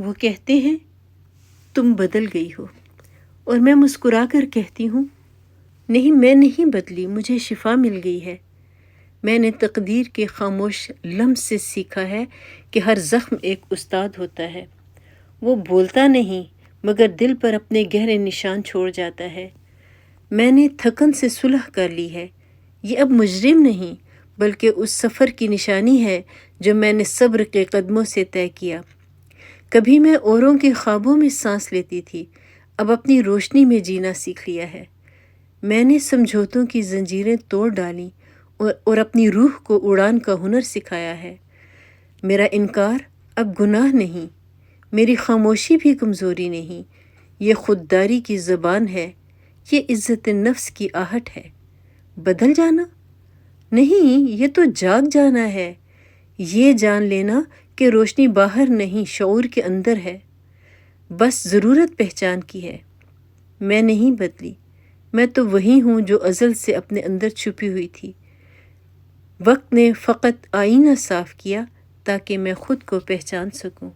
وہ کہتے ہیں تم بدل گئی ہو، اور میں مسکرا کر کہتی ہوں نہیں، میں نہیں بدلی، مجھے شفا مل گئی ہے۔ میں نے تقدیر کے خاموش لمس سے سیکھا ہے کہ ہر زخم ایک استاد ہوتا ہے۔ وہ بولتا نہیں مگر دل پر اپنے گہرے نشان چھوڑ جاتا ہے۔ میں نے تھکن سے صلح کر لی ہے۔ یہ اب مجرم نہیں بلکہ اس سفر کی نشانی ہے جو میں نے صبر کے قدموں سے طے کیا۔ کبھی میں اوروں کے خوابوں میں سانس لیتی تھی، اب اپنی روشنی میں جینا سیکھ لیا ہے۔ میں نے سمجھوتوں کی زنجیریں توڑ ڈالیں اور اپنی روح کو اڑان کا ہنر سکھایا ہے۔ میرا انکار اب گناہ نہیں، میری خاموشی بھی کمزوری نہیں، یہ خودداری کی زبان ہے، یہ عزت نفس کی آہٹ ہے۔ بدل جانا؟ نہیں، یہ تو جاگ جانا ہے، یہ جان لینا کہ روشنی باہر نہیں شعور کے اندر ہے، بس ضرورت پہچان کی ہے۔ میں نہیں بدلی، میں تو وہی ہوں جو ازل سے اپنے اندر چھپی ہوئی تھی۔ وقت نے فقط آئینہ صاف کیا تاکہ میں خود کو پہچان سکوں۔